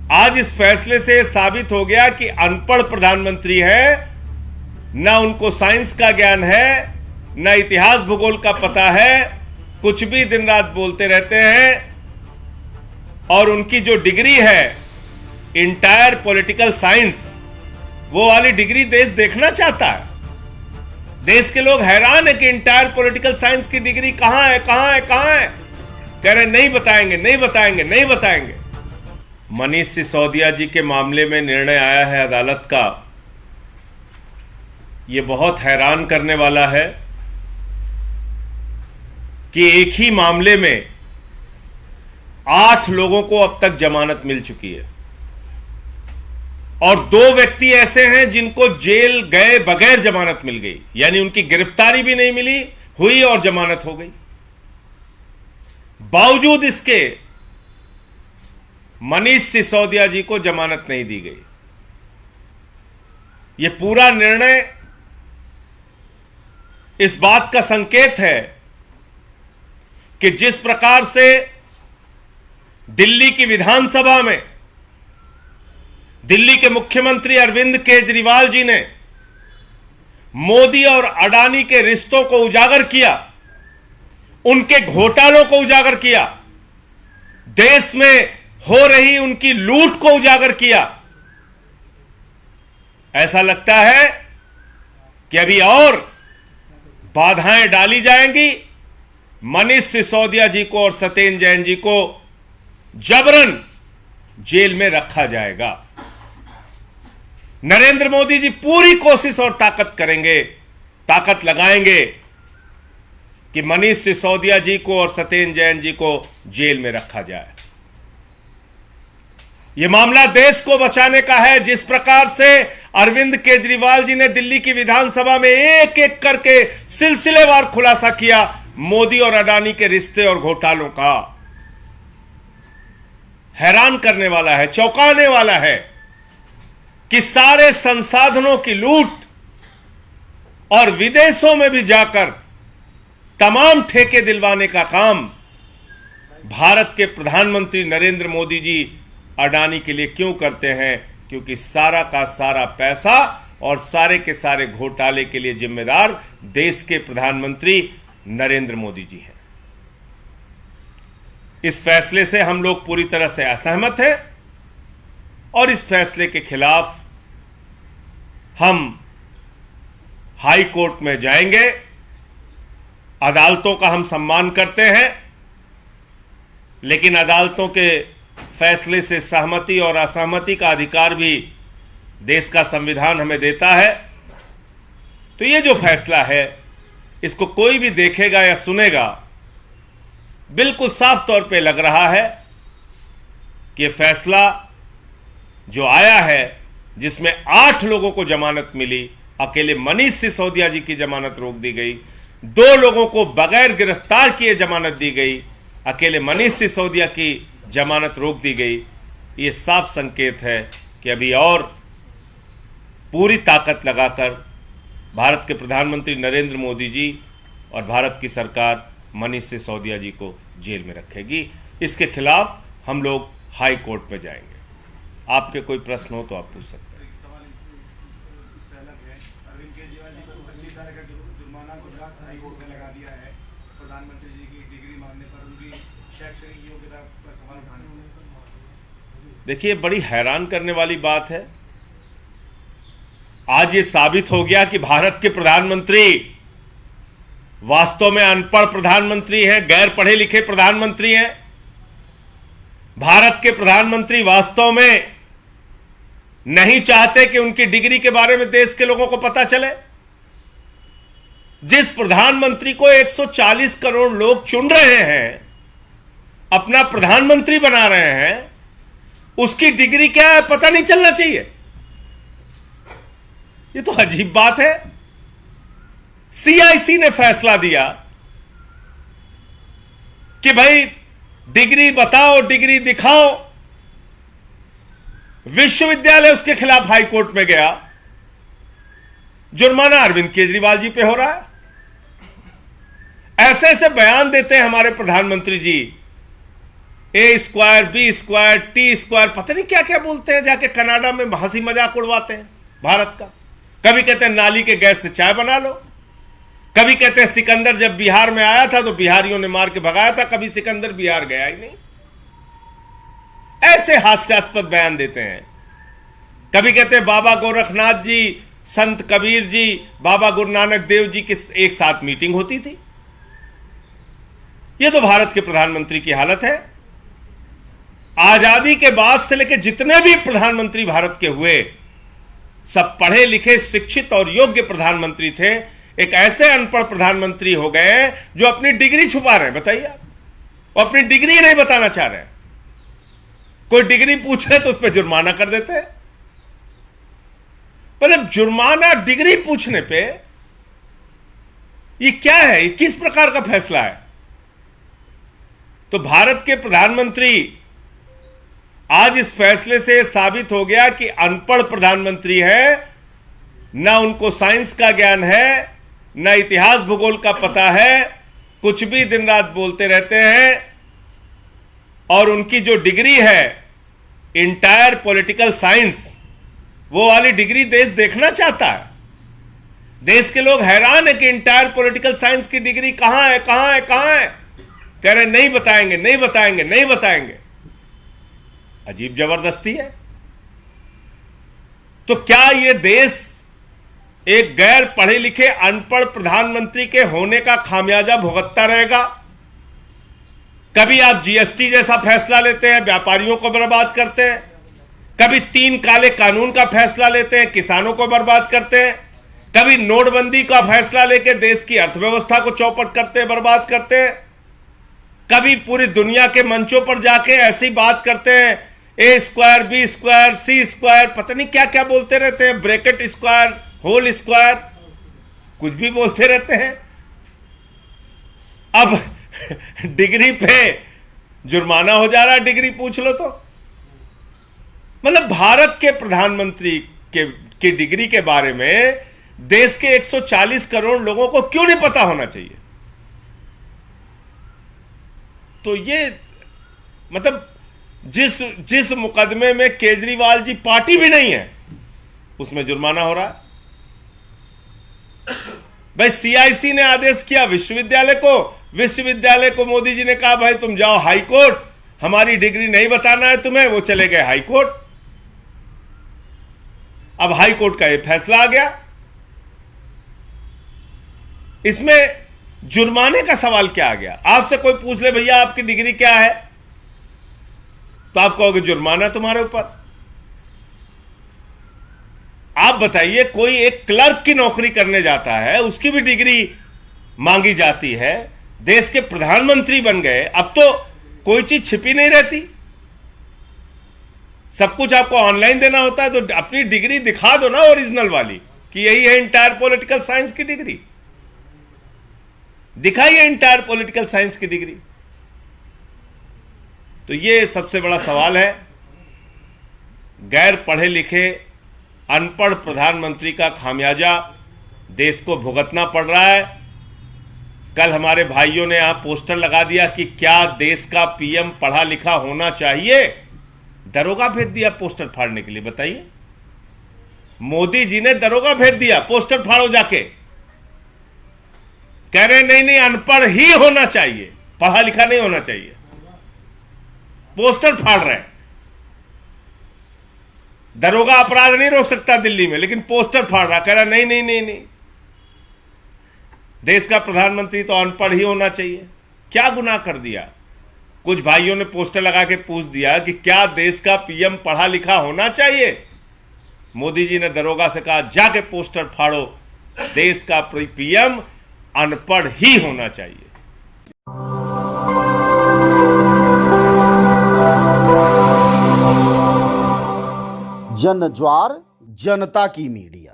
आज इस फैसले से साबित हो गया कि अनपढ़ प्रधानमंत्री है, ना उनको साइंस का ज्ञान है, ना इतिहास भूगोल का पता है, कुछ भी दिन रात बोलते रहते हैं। और उनकी जो डिग्री है इंटायर पॉलिटिकल साइंस, वो वाली डिग्री देश देखना चाहता है। देश के लोग हैरान है कि इंटायर पॉलिटिकल साइंस की डिग्री कहां है, कहां है, कहां है। कह रहे नहीं बताएंगे, नहीं बताएंगे, नहीं बताएंगे। मनीष सिसोदिया जी के मामले में निर्णय आया है अदालत का, यह बहुत हैरान करने वाला है कि एक ही मामले में 8 लोगों को अब तक जमानत मिल चुकी है और 2 व्यक्ति ऐसे हैं जिनको जेल गए बगैर जमानत मिल गई, यानी उनकी गिरफ्तारी भी नहीं मिली हुई और जमानत हो गई। बावजूद इसके मनीष सिसोदिया जी को जमानत नहीं दी गई। यह पूरा निर्णय इस बात का संकेत है कि जिस प्रकार से दिल्ली की विधानसभा में दिल्ली के मुख्यमंत्री अरविंद केजरीवाल जी ने मोदी और अडानी के रिश्तों को उजागर किया, उनके घोटालों को उजागर किया, देश में हो रही उनकी लूट को उजागर किया, ऐसा लगता है कि अभी और बाधाएं डाली जाएंगी। मनीष सिसोदिया जी को और सत्येंद्र जैन जी को जबरन जेल में रखा जाएगा। नरेंद्र मोदी जी पूरी कोशिश और ताकत लगाएंगे कि मनीष सिसोदिया जी को और सत्येंद्र जैन जी को जेल में रखा जाए। यह मामला देश को बचाने का है। जिस प्रकार से अरविंद केजरीवाल जी ने दिल्ली की विधानसभा में एक एक करके सिलसिलेवार खुलासा किया मोदी और अडानी के रिश्ते और घोटालों का, हैरान करने वाला है, चौंकाने वाला है कि सारे संसाधनों की लूट और विदेशों में भी जाकर तमाम ठेके दिलवाने का काम भारत के प्रधानमंत्री नरेंद्र मोदी जी अडानी के लिए क्यों करते हैं? क्योंकि सारा का सारा पैसा और सारे के सारे घोटाले के लिए जिम्मेदार देश के प्रधानमंत्री नरेंद्र मोदी जी हैं। इस फैसले से हम लोग पूरी तरह से असहमत हैं और इस फैसले के खिलाफ हम हाई कोर्ट में जाएंगे। अदालतों का हम सम्मान करते हैं, लेकिन अदालतों के फैसले से सहमति और असहमति का अधिकार भी देश का संविधान हमें देता है। तो ये जो फैसला है, इसको कोई भी देखेगा या सुनेगा, बिल्कुल साफ तौर पे लग रहा है कि फैसला जो आया है, जिसमें 8 लोगों को जमानत मिली, अकेले मनीष सिसोदिया जी की जमानत रोक दी गई, 2 लोगों को बगैर गिरफ्तार किए जमानत दी गई, अकेले मनीष सिसोदिया की जमानत रोक दी गई। ये साफ संकेत है कि अभी और पूरी ताकत लगाकर भारत के प्रधानमंत्री नरेंद्र मोदी जी और भारत की सरकार मनीष सिसोदिया जी को जेल में रखेगी। इसके खिलाफ हम लोग हाई कोर्ट में जाएंगे। आपके कोई प्रश्न हो तो आप पूछ सकते हैं। अरविंद केजरीवाल जी को 25 साल का जुर्माना गुजरात हाई कोर्ट ने लगा दिया है प्रधानमंत्री जी की डिग्री मांगने पर, उनकी शैक्षणिक योग्यता पर सवाल उठाने पर। देखिए, बड़ी हैरान करने वाली बात है। आज ये साबित हो गया कि भारत के प्रधानमंत्री वास्तव में अनपढ़ प्रधानमंत्री हैं, गैर पढ़े लिखे प्रधानमंत्री हैं। भारत के प्रधानमंत्री वास्तव में नहीं चाहते कि उनकी डिग्री के बारे में देश के लोगों को पता चले। जिस प्रधानमंत्री को 140 करोड़ लोग चुन रहे हैं, अपना प्रधानमंत्री बना रहे हैं, उसकी डिग्री क्या है पता नहीं चलना चाहिए। ये तो अजीब बात है। सीआईसी ने फैसला दिया कि भाई डिग्री बताओ, डिग्री दिखाओ। विश्वविद्यालय उसके खिलाफ हाई कोर्ट में गया। जुर्माना अरविंद केजरीवाल जी पे हो रहा है। ऐसे ऐसे बयान देते हैं हमारे प्रधानमंत्री ji A square, B square, T square, पता नहीं क्या क्या बोलते हैं, जाके कनाडा में हंसी मजाक उड़वाते हैं भारत का। कभी कहते हैं नाली के गैस से चाय बना लो, कभी कहते हैं सिकंदर जब बिहार में आया था तो बिहारियों ने मार के भगाया था, कभी सिकंदर बिहार गया ही नहीं। ऐसे हास्यास्पद बयान देते हैं। कभी कहते हैं बाबा गोरखनाथ जी, संत कबीर जी, बाबा गुरु नानक देव जी की एक साथ मीटिंग होती थी। यह तो भारत के प्रधानमंत्री की हालत है। आजादी के बाद से लेकर जितने भी प्रधानमंत्री भारत के हुए, सब पढ़े लिखे, शिक्षित और योग्य प्रधानमंत्री थे। एक ऐसे अनपढ़ प्रधानमंत्री हो गए जो अपनी डिग्री छुपा रहे हैं। बताइए आप, वो अपनी डिग्री नहीं बताना चाह रहे हैं। कोई डिग्री पूछे तो उस पर जुर्माना कर देते हैं। मतलब जुर्माना डिग्री पूछने पे, ये क्या है? ये किस प्रकार का फैसला है? तो भारत के प्रधानमंत्री, आज इस फैसले से साबित हो गया कि अनपढ़ प्रधानमंत्री है। ना उनको साइंस का ज्ञान है, ना इतिहास भूगोल का पता है, कुछ भी दिन रात बोलते रहते हैं। और उनकी जो डिग्री है इंटायर पॉलिटिकल साइंस, वो वाली डिग्री देश देखना चाहता है। देश के लोग हैरान है कि इंटायर पॉलिटिकल साइंस की डिग्री कहां है, कहां है, कहां है। कह रहे नहीं बताएंगे, नहीं बताएंगे, नहीं बताएंगे। अजीब जबरदस्ती है। तो क्या यह देश एक गैर पढ़े लिखे अनपढ़ प्रधानमंत्री के होने का खामियाजा भुगतता रहेगा? कभी आप जीएसटी जैसा फैसला लेते हैं, व्यापारियों को बर्बाद करते हैं। कभी 3 काले कानून का फैसला लेते हैं, किसानों को बर्बाद करते हैं। कभी नोटबंदी का फैसला लेकर देश की अर्थव्यवस्था को चौपट करते हैं, बर्बाद करते हैं। कभी पूरी दुनिया के मंचों पर जाके ऐसी बात करते हैं, ए स्क्वायर, बी स्क्वायर, सी स्क्वायर, पता नहीं क्या क्या बोलते रहते हैं, ब्रैकेट स्क्वायर, होल स्क्वायर, कुछ भी बोलते रहते हैं। अब डिग्री पे जुर्माना हो जा रहा है, डिग्री पूछ लो तो। मतलब भारत के प्रधानमंत्री की डिग्री के बारे में देश के 140 करोड़ लोगों को क्यों नहीं पता होना चाहिए? तो ये मतलब जिस मुकदमे में केजरीवाल जी पार्टी भी नहीं है, उसमें जुर्माना हो रहा है। भाई सीआईसी ने आदेश किया विश्वविद्यालय को मोदी जी ने कहा भाई तुम जाओ हाई कोर्ट, हमारी डिग्री नहीं बताना है तुम्हें। वो चले गए हाई कोर्ट। अब हाई कोर्ट का ये फैसला आ गया। इसमें जुर्माने का सवाल क्या आ गया? आपसे कोई पूछ ले भैया आपकी डिग्री क्या है, तो आप कहोगे जुर्माना तुम्हारे ऊपर। आप बताइए, कोई एक क्लर्क की नौकरी करने जाता है, उसकी भी डिग्री मांगी जाती है। देश के प्रधानमंत्री बन गए, अब तो कोई चीज छिपी नहीं रहती, सब कुछ आपको ऑनलाइन देना होता है। तो अपनी डिग्री दिखा दो ना, ओरिजिनल वाली, कि यही है इंटायर पॉलिटिकल साइंस की डिग्री। दिखाइए इंटायर पॉलिटिकल साइंस की डिग्री। तो ये सबसे बड़ा सवाल है। गैर पढ़े लिखे अनपढ़ प्रधानमंत्री का खामियाजा देश को भुगतना पड़ रहा है। कल हमारे भाइयों ने यहां पोस्टर लगा दिया कि क्या देश का पीएम पढ़ा लिखा होना चाहिए। दरोगा भेज दिया पोस्टर फाड़ने के लिए। बताइए, मोदी जी ने दरोगा भेज दिया, पोस्टर फाड़ो जाके। कह रहे नहीं नहीं अनपढ़ ही होना चाहिए, पढ़ा लिखा नहीं होना चाहिए। पोस्टर फाड़ रहे हैं। दरोगा अपराध नहीं रोक सकता दिल्ली में, लेकिन पोस्टर फाड़ रहा, कह रहा नहीं नहीं नहीं नहीं, देश का प्रधानमंत्री तो अनपढ़ ही होना चाहिए। क्या गुनाह कर दिया? कुछ भाइयों ने पोस्टर लगा के पूछ दिया कि क्या देश का पीएम पढ़ा लिखा होना चाहिए। मोदी जी ने दरोगा से कहा जाके पोस्टर फाड़ो, देश का पीएम अनपढ़ ही होना चाहिए। जन ज्वार जनता की मीडिया।